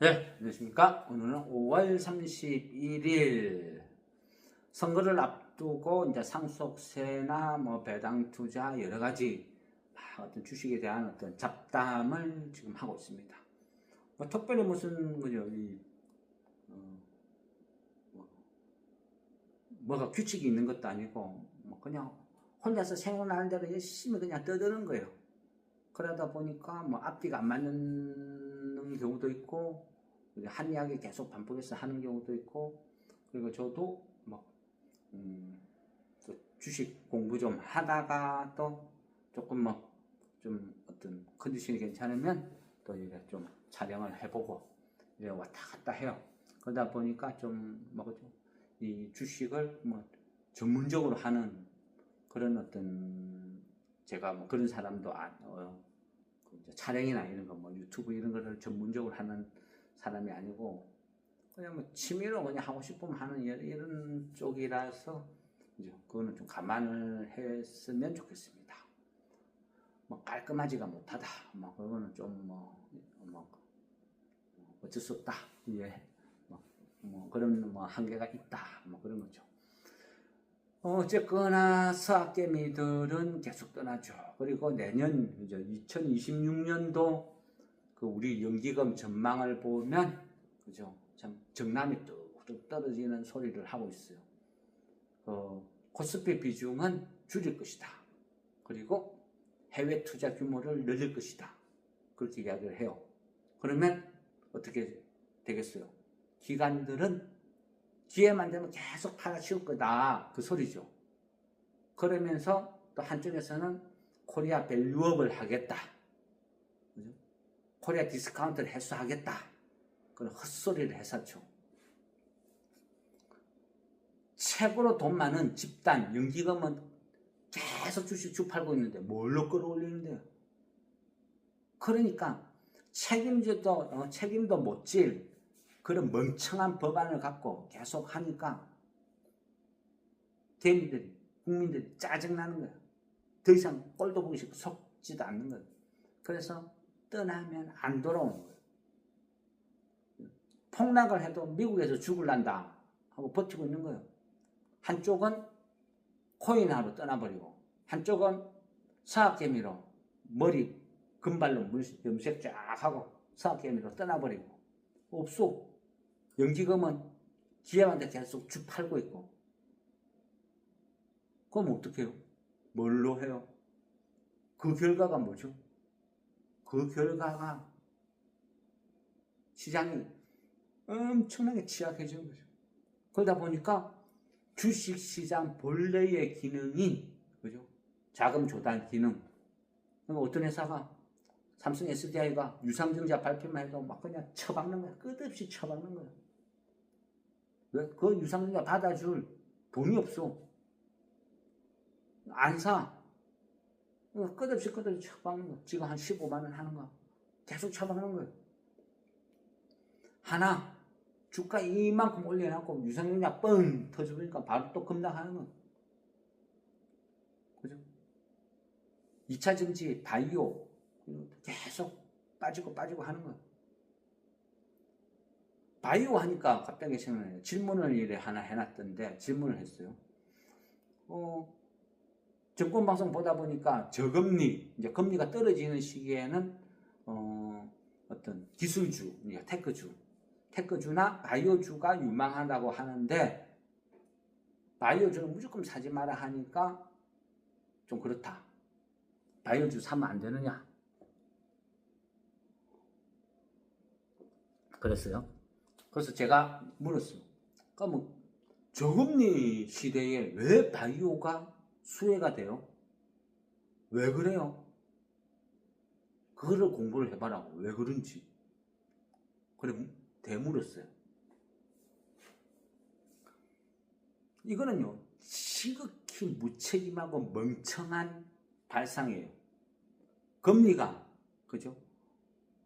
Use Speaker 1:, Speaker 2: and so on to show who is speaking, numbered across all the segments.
Speaker 1: 네, 안녕하십니까. 오늘은 5월 31일 선거를 앞두고 이제 상속세나 뭐 배당 투자 여러 가지 어떤 주식에 대한 어떤 잡담을 지금 하고 있습니다. 뭐 특별히 무슨 거죠, 뭐가 규칙이 있는 것도 아니고 뭐 그냥 혼자서 생각나는 대로 열심히 그냥 떠드는 거예요. 그러다 보니까 뭐 앞뒤가 안 맞는 경우도 있고 한 이야기 계속 반복해서 하는 경우도 있고, 그리고 저도 뭐 주식 공부 좀 하다가 또 조금 뭐 좀 어떤 컨디션이 괜찮으면 또 이래 좀 촬영을 해보고 이래 왔다 갔다 해요. 그러다 보니까 좀 뭐죠, 이 주식을 뭐 전문적으로 하는 그런 어떤 제가 뭐 그런 사람도 촬영이나 이런 거 뭐 유튜브 이런 거를 전문적으로 하는 사람이 아니고 그냥 뭐 취미로 그냥 하고 싶으면 하는 이런 쪽이라서 이제 그거는 좀 감안을 했으면 좋겠습니다. 뭐 깔끔하지가 못하다, 뭐 그거는 뭐 어쩔 수 없다, 예, 뭐 그런 뭐 한계가 있다, 뭐 그런 거죠. 어쨌거나 서학개미들은 계속 떠나죠. 그리고 내년 이제 2026년도 그 우리 연기금 전망을 보면 그죠, 참 정남이 뚝뚝 떨어지는 소리를 하고 있어요. 코스피 비중은 줄일 것이다. 그리고 해외 투자 규모를 늘릴 것이다. 그렇게 이야기를 해요. 그러면 어떻게 되겠어요? 기관들은 기회만 되면 계속 팔아치울 거다, 그 소리죠. 그러면서 또 한쪽에서는 코리아 밸류업을 하겠다, 그죠? 코리아 디스카운트를 해소하겠다, 그런 헛소리를 해사죠. 최고로 돈 많은 집단 연기금은 계속 주식 주팔고 있는데 뭘로 끌어올리는데요? 그러니까 책임도 못 질 그런 멍청한 법안을 갖고 계속 하니까 국민들이 짜증나는 거예요. 더 이상 꼴도 보기 싫고 속지도 않는 거예요. 그래서 떠나면 안 돌아오는 거예요. 폭락을 해도 미국에서 죽을란다 하고 버티고 있는 거예요. 한쪽은 코인하러 떠나버리고 한쪽은 서학개미로 머리 금발로 염색 쫙 하고 서학개미로 떠나버리고, 없어. 연기금은 기회만 돼 계속 주팔고 있고. 그럼 어떻게 해요? 뭘로 해요? 그 결과가 뭐죠? 그 결과가 시장이 엄청나게 취약해지는 거죠. 그러다 보니까 주식시장 본래의 기능인, 그죠? 자금 조달 기능. 어떤 회사가 삼성 SDI가 유상증자 발표만 해도 막 그냥 처박는 거야. 끝없이 처박는 거야. 왜? 그 유상증자 받아줄 돈이 없어. 안 사. 끝없이 처박는 거야. 지금 한 15만 원 하는 거야. 계속 처박는 거야. 하나 주가 이만큼 올려놓고 유상증자 뻥 터져버리니까 바로 또 급락하는 거야. 그죠? 2차 전지, 바이오 계속 빠지고 하는 거야. 바이오 하니까 갑자기 생각나요. 질문을 이래 하나 해놨던데 질문을 했어요. 정권방송 보다 보니까 저금리, 이제 금리가 떨어지는 시기에는 어떤 기술주, 테크주나 바이오주가 유망하다고 하는데 바이오주는 무조건 사지 마라 하니까 좀 그렇다. 바이오주 사면 안 되느냐? 그랬어요. 그래서 제가 물었어요. 그러면 저금리 시대에 왜 바이오가 수혜가 돼요? 왜 그래요? 그거를 공부를 해봐라고. 왜 그런지. 그래 대물었어요. 이거는요, 지극히 무책임하고 멍청한 발상이에요. 금리가, 그죠?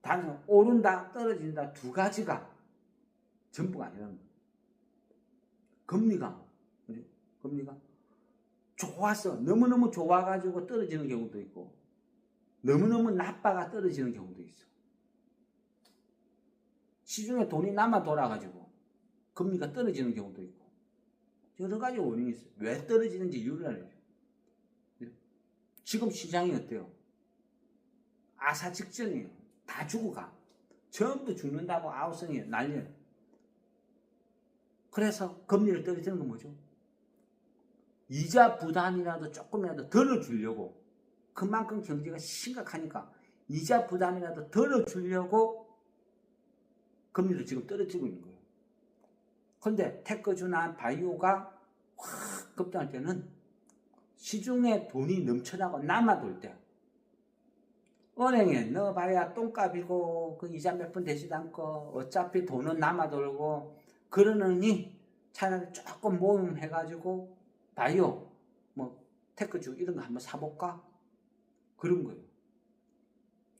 Speaker 1: 단순 오른다 떨어진다 두 가지가 전부가 아니라는 거예요. 금리가 좋아서 너무너무 좋아가지고 떨어지는 경우도 있고 너무너무 나빠가 떨어지는 경우도 있어. 시중에 돈이 남아 돌아가지고 금리가 떨어지는 경우도 있고 여러 가지 원인이 있어요. 왜 떨어지는지 이유를 알려줘. 지금 시장이 어때요? 아사 직전이에요. 다 죽어가. 전부 죽는다고 아우성이에요. 난리예요. 그래서 금리를 떨어지는 건 뭐죠? 이자 부담이라도 조금이라도 덜어주려고, 그만큼 경제가 심각하니까 이자 부담이라도 덜어주려고 금리를 지금 떨어지고 있는 거예요. 그런데 테크주나 바이오가 확 급등할 때는 시중에 돈이 넘쳐나고 남아돌 때, 은행에 넣어봐야 똥값이고 그 이자 몇 푼 되지도 않고 어차피 돈은 남아돌고 그러느니 차라리 조금 모금해가지고 바이오, 뭐 테크주 이런 거 한번 사볼까? 그런 거예요.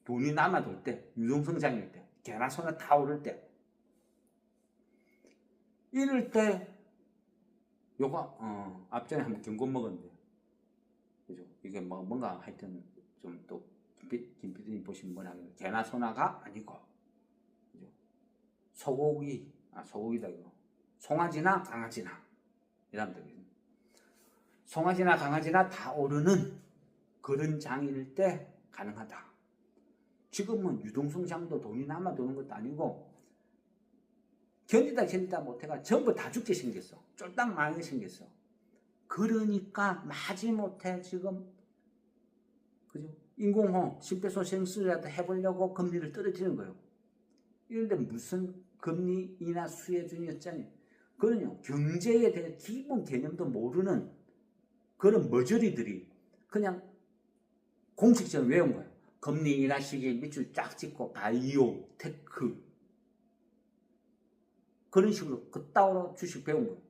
Speaker 1: 돈이 남아돌 때, 유동성장일 때, 개나 소나 다 오를 때, 이럴 때 요거 앞전에 한번 경고 먹었는데, 그죠? 이게 뭐 뭔가 하여튼 좀 또 김 PD님 보시면 뭐냐, 개나 소나가 아니고, 그죠? 소고기다 이거. 송아지나 강아지나 이러면 되겠네. 송아지나 강아지나 다 오르는 그런 장일 때 가능하다. 지금은 유동성장도 돈이 남아도는 것도 아니고 견디다 못해가 전부 다 죽게 생겼어. 쫄딱 망하게 생겼어. 그러니까 마지못해 지금, 그죠? 인공호흡, 심폐소생술이라도 해보려고 금리를 떨어지는 거예요. 이런데 무슨 금리 인하 수혜준이었잖아요. 그는요, 경제에 대해 기본 개념도 모르는 그런 머저리들이 그냥 공식적으로 외운 거예요. 금리 인하 시기에 밑줄 쫙 찍고 바이오, 테크 그런 식으로 그따위로 주식 배운 거예요.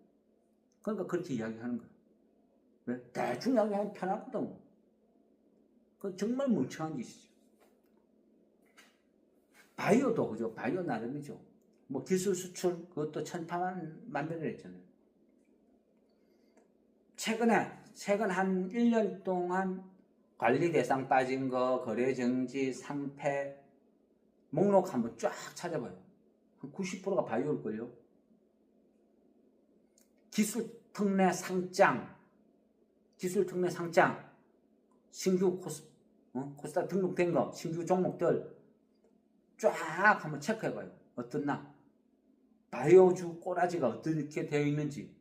Speaker 1: 그러니까 그렇게 이야기하는 거예요. 왜? 대충 이야기하면 편하거든. 그건 정말 멍청한 짓이죠. 바이오도 그죠? 바이오 나름이죠. 뭐 기술 수출 그것도 천파만별을 했잖아요. 최근 한 1년 동안 관리 대상 빠진 거, 거래 정지, 상패 목록 한번 쫙 찾아봐요. 한 90%가 바이오일걸요. 기술 특례 상장, 신규 코스닥 등록된 거, 신규 종목들 쫙 한번 체크해봐요. 어떻나? 바이오주 꼬라지가 어떻게 되어 있는지.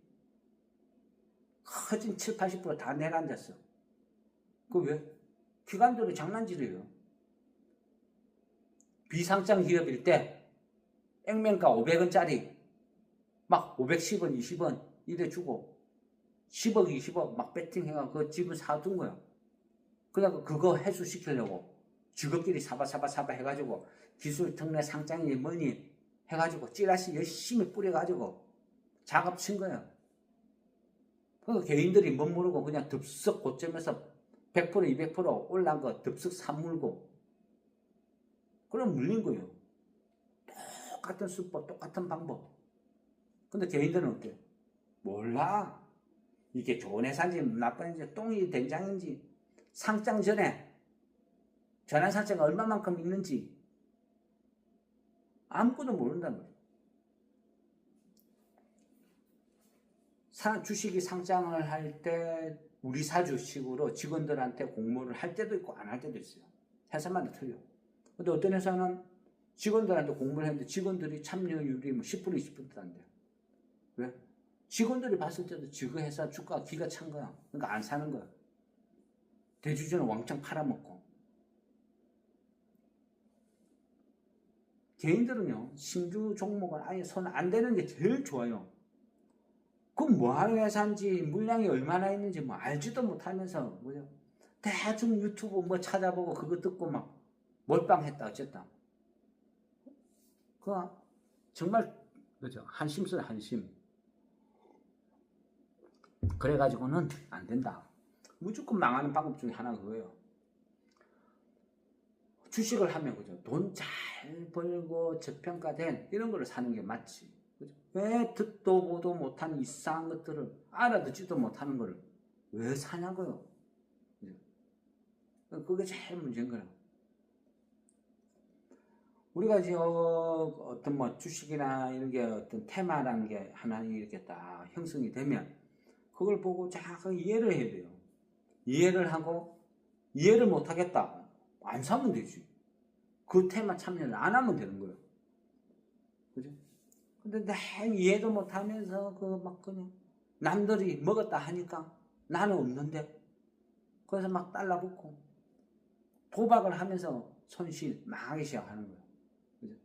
Speaker 1: 커진 7, 80% 다 내려앉았어. 그 왜? 기관들이 장난질이에요. 비상장 기업일 때 액면가 500원짜리 막 510원, 20원 이래 주고 10억, 20억 막 배팅해가 그 집을 사둔 거야. 그냥 그거 해소시키려고 직업끼리 사바 해가지고 기술 특례 상장이 뭐니 해가지고 찌라시 열심히 뿌려가지고 작업 친 거야. 그 개인들이 못 모르고 그냥 덥석 고점에서 100%, 200% 올라간 거 덥석 사물고 그럼 물린 거예요. 똑같은 수법, 똑같은 방법. 근데 개인들은 어때요? 몰라. 이게 좋은 회사인지 나쁜 회사인지 똥이 된장인지 상장 전에 전환사채가 얼마만큼 있는지 아무것도 모른단 말이에요. 주식이 상장을 할 때 우리 사주식으로 직원들한테 공모를 할 때도 있고 안 할 때도 있어요. 회사마다 틀려. 근데 어떤 회사는 직원들한테 공모를 했는데 직원들이 참여율이 뭐 10% 20%도 안 돼요. 왜? 직원들이 봤을 때도 그 회사 주가가 기가 찬 거야. 그러니까 안 사는 거야. 대주주는 왕창 팔아먹고. 개인들은요, 신규 종목은 아예 손 안 대는 게 제일 좋아요. 그럼 뭐 하는 회사인지, 물량이 얼마나 있는지 뭐 알지도 못하면서, 뭐죠? 대충 유튜브 뭐 찾아보고 그거 듣고 막 몰빵했다, 어쨌다. 그 정말, 그죠? 한심스러워, 한심. 그래가지고는 안 된다. 무조건 망하는 방법 중에 하나가 그거예요. 주식을 하면, 그죠? 돈 잘 벌고 저평가된 이런 거를 사는 게 맞지. 그죠? 왜 듣도 보도 못한 이상한 것들을 알아듣지도 못하는 거를 왜 사냐고요? 그죠? 그게 제일 문제인 거예요. 우리가 이제 어떤 뭐 주식이나 이런 게 어떤 테마라는 게 하나 이렇게 딱 형성이 되면 그걸 보고 쫙 이해를 해야 돼요. 이해를 하고 이해를 못 하겠다. 안 사면 되지. 그 테마 참여를 안 하면 되는 거예요. 그죠? 근데 내 이해도 못 하면서 그 막 그냥 남들이 먹었다 하니까 나는 없는데 그래서 막 달라붙고 도박을 하면서 손실 망하기 시작하는 거예요. 그죠?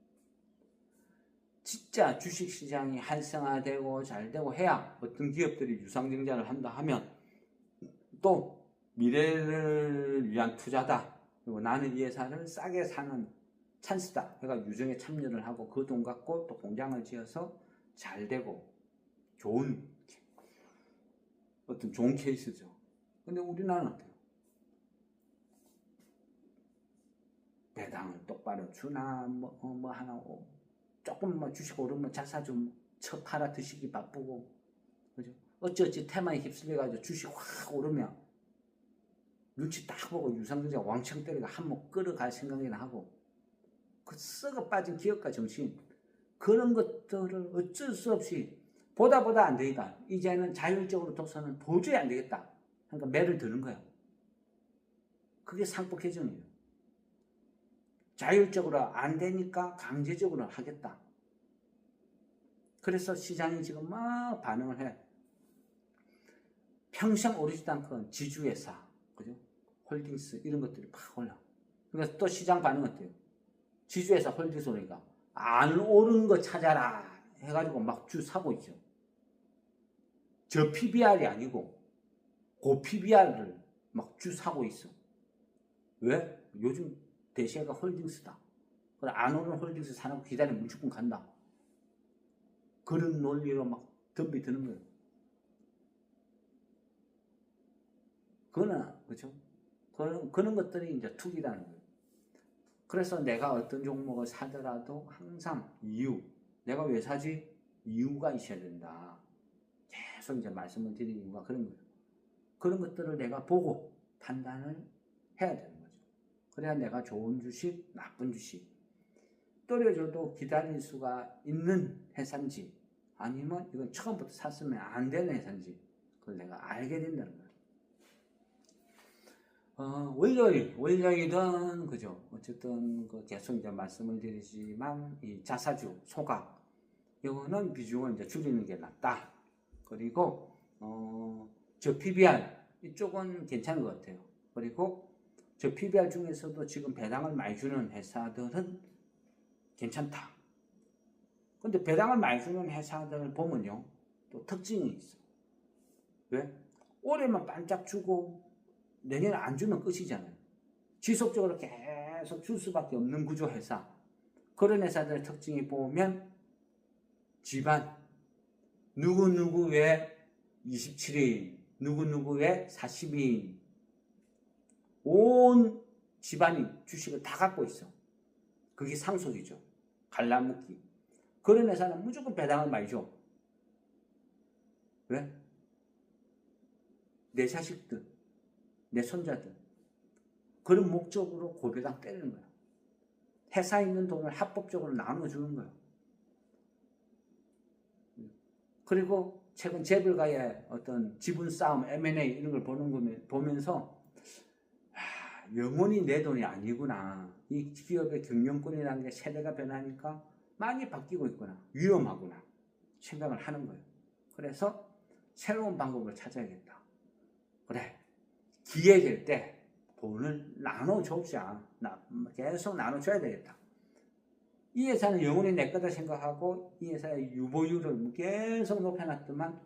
Speaker 1: 진짜 주식시장이 활성화되고 잘 되고 해야 어떤 기업들이 유상증자를 한다 하면 또 미래를 위한 투자다. 그리고 나는 이 회사를 싸게 사는 찬스다. 그러니까 유정에 참여를 하고 그 돈 갖고 또 공장을 지어서 잘 되고 좋은 어떤 좋은 케이스죠. 근데 우리나라는 어때요? 배당을 똑바로 주나 뭐 하나 조금 뭐 주식 오르면 자사 좀 쳐 팔아 드시기 바쁘고 그죠? 어찌어찌 테마에 휩쓸려가지고 주식 확 오르면 눈치 딱 보고 유상증자 왕창 때리고 한몫 끌어갈 생각이나 하고 그 썩어 빠진 기업가 정신 그런 것들을 어쩔 수 없이 보다 안 되니까 이제는 자율적으로 둬서는 도저히 안 되겠다. 그러니까 매를 드는 거예요. 그게 상법 개정이에요. 자율적으로 안 되니까 강제적으로 하겠다. 그래서 시장이 지금 막 반응을 해. 평생 오르지도 않고 지주회사, 그죠? 홀딩스 이런 것들이 팍 올라. 그래서 또 시장 반응 어때요? 지주회사 홀딩스 오르니까 안 오른 거 찾아라 해가지고 막 주 사고 있죠. 저 PBR이 아니고 고 PBR을 막 주 사고 있어. 왜? 요즘 대세가 홀딩스다. 안 오른 홀딩스 사놓고 기다리면 무조건 간다. 그런 논리로 막 덤비 드는 거예요. 그렇죠? 그런 것들이 이제 투기라는 거예요. 그래서 내가 어떤 종목을 사더라도 항상 내가 왜 사지? 이유가 있어야 된다. 계속 이제 말씀을 드리는 이유가 그런 거예요. 그런 것들을 내가 보고 판단을 해야 되는 거죠. 그래야 내가 좋은 주식, 나쁜 주식, 떨어져도 기다릴 수가 있는 회사인지 아니면 이건 처음부터 샀으면 안 되는 회사인지 그걸 내가 알게 된다는 거예요. 월요일은 그죠. 어쨌든 계속 이제 말씀을 드리지만 이 자사주 소각 이거는 비중을 이제 줄이는 게 낫다. 그리고 저 PBR 이쪽은 괜찮은 것 같아요. 그리고 저 PBR 중에서도 지금 배당을 많이 주는 회사들은 괜찮다. 근데 배당을 많이 주는 회사들을 보면요, 또 특징이 있어. 왜? 올해만 반짝 주고 내년에 안 주면 끝이잖아요. 지속적으로 계속 줄 수밖에 없는 구조 회사. 그런 회사들의 특징이 보면 집안 누구누구의 27인, 누구누구의 42인 온 집안이 주식을 다 갖고 있어. 그게 상속이죠. 갈라먹기. 그런 회사는 무조건 배당을 많이 줘. 왜? 내 자식들, 내 손자들. 그런 목적으로 고배당 때리는 거야. 회사에 있는 돈을 합법적으로 나눠주는 거야. 그리고 최근 재벌가의 어떤 지분 싸움, M&A 이런 걸 보면서 영원히 내 돈이 아니구나. 이 기업의 경영권이라는 게 세대가 변하니까 많이 바뀌고 있구나. 위험하구나. 생각을 하는 거예요. 그래서 새로운 방법을 찾아야겠다. 그래. 기회될 때 돈을 나눠주자. 계속 나눠줘야 되겠다. 이 회사는 영원히 내 거다 생각하고 이 회사의 유보율을 계속 높여놨더만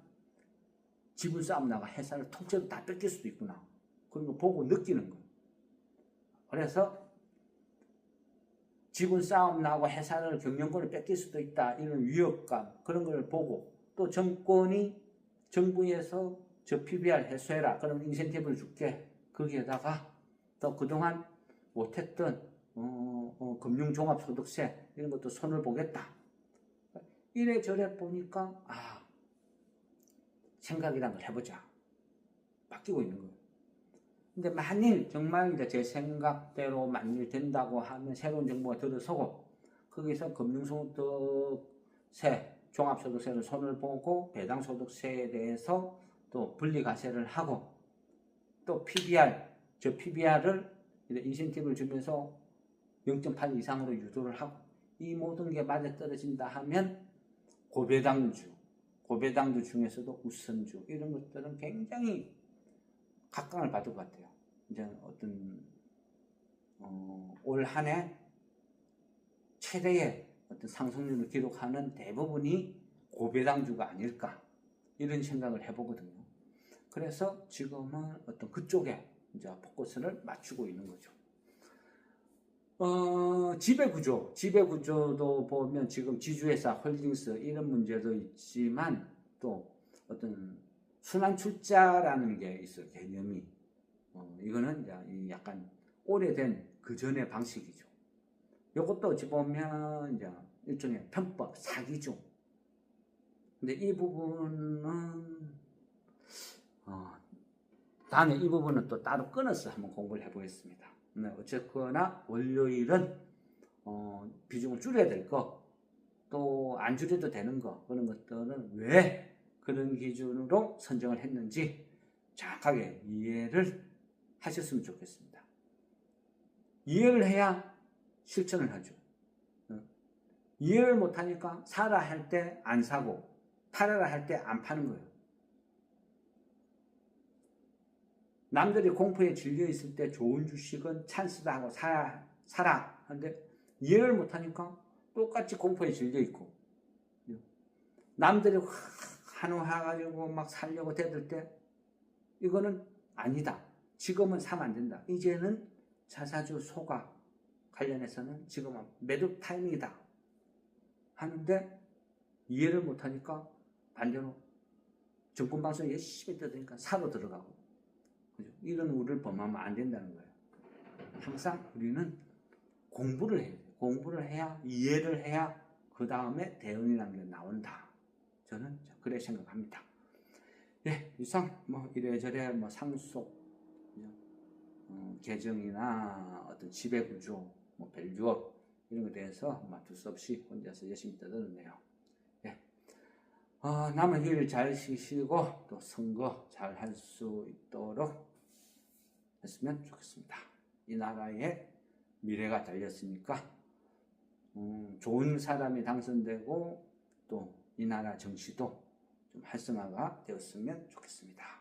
Speaker 1: 지분 싸움 나가 회사를 통째로 다 뺏길 수도 있구나. 그런 거 보고 느끼는 거예요. 그래서 지분 싸움 나고 회사를 경영권을 뺏길 수도 있다. 이런 위협감 그런 걸 보고 또 정부에서 저 PBR 해소해라. 그럼 인센티브를 줄게. 거기에다가 또 그동안 못했던 금융종합소득세 이런 것도 손을 보겠다. 이래저래 보니까 생각이란 걸 해보자. 바뀌고 있는 거예요. 근데 만일 정말 이제 제 생각대로 만일 된다고 하면 새로운 정부가 들어서고 거기서 금융소득세, 종합소득세를 손을 보고 배당소득세에 대해서 또 분리과세를 하고 또 PBR, 저 PBR을 인센티브를 주면서 0.8 이상으로 유도를 하고 이 모든 게 맞아떨어진다 하면 고배당주 중에서도 우선주 이런 것들은 굉장히 각광을 받을 것 같아요. 이제 어떤 올 한 해 최대의 어떤 상승률을 기록하는 대부분이 고배당주가 아닐까 이런 생각을 해보거든요. 그래서 지금은 어떤 그쪽에 이제 포커스를 맞추고 있는 거죠. 지배구조도 보면 지금 지주회사, 홀딩스 이런 문제도 있지만 또 어떤 순환출자라는 게 있어요. 개념이. 이거는 이제 약간 오래된 그 전의 방식이죠. 이것도 어찌 보면 이제 일종의 편법, 사기죠. 근데 이 부분은 다음에 이 부분은 또 따로 끊어서 한번 공부를 해보겠습니다. 네, 어쨌거나 월요일은 비중을 줄여야 될 거, 또 안 줄여도 되는 거, 그런 것들은 왜 그런 기준으로 선정을 했는지 정확하게 이해를 하셨으면 좋겠습니다. 이해를 해야 실천을 하죠. 이해를 못하니까 사라 할 때 안 사고 팔아라 할 때 안 파는 거예요. 남들이 공포에 질려 있을 때 좋은 주식은 찬스다 하고 사라 하는데 이해를 못하니까 똑같이 공포에 질려 있고, 남들이 한우해가지고 막 살려고 대들 때 이거는 아니다. 지금은 사면 안 된다. 이제는 자사주 소가 관련해서는 지금은 매도 타이밍이다 하는데 이해를 못하니까 반대로 정권방송 열심히 떠드니까 사러 들어가고, 이런 우를 범하면 안 된다는 거예요. 항상 우리는 공부를 해야 돼요. 공부를 해야, 이해를 해야 그 다음에 대응이라는 게 나온다. 저는 그래 생각합니다. 예, 이상 이래저래 상속 계정이나 어떤 지배구조, 밸류업 이런 것에 대해서 두 수 없이 혼자서 열심히 떠들었네요. 예. 남은 휴일 잘 쉬시고 또 선거 잘 할 수 있도록 했으면 좋겠습니다. 이 나라의 미래가 달렸으니까 좋은 사람이 당선되고 또 이 나라 정치도 좀 활성화가 되었으면 좋겠습니다.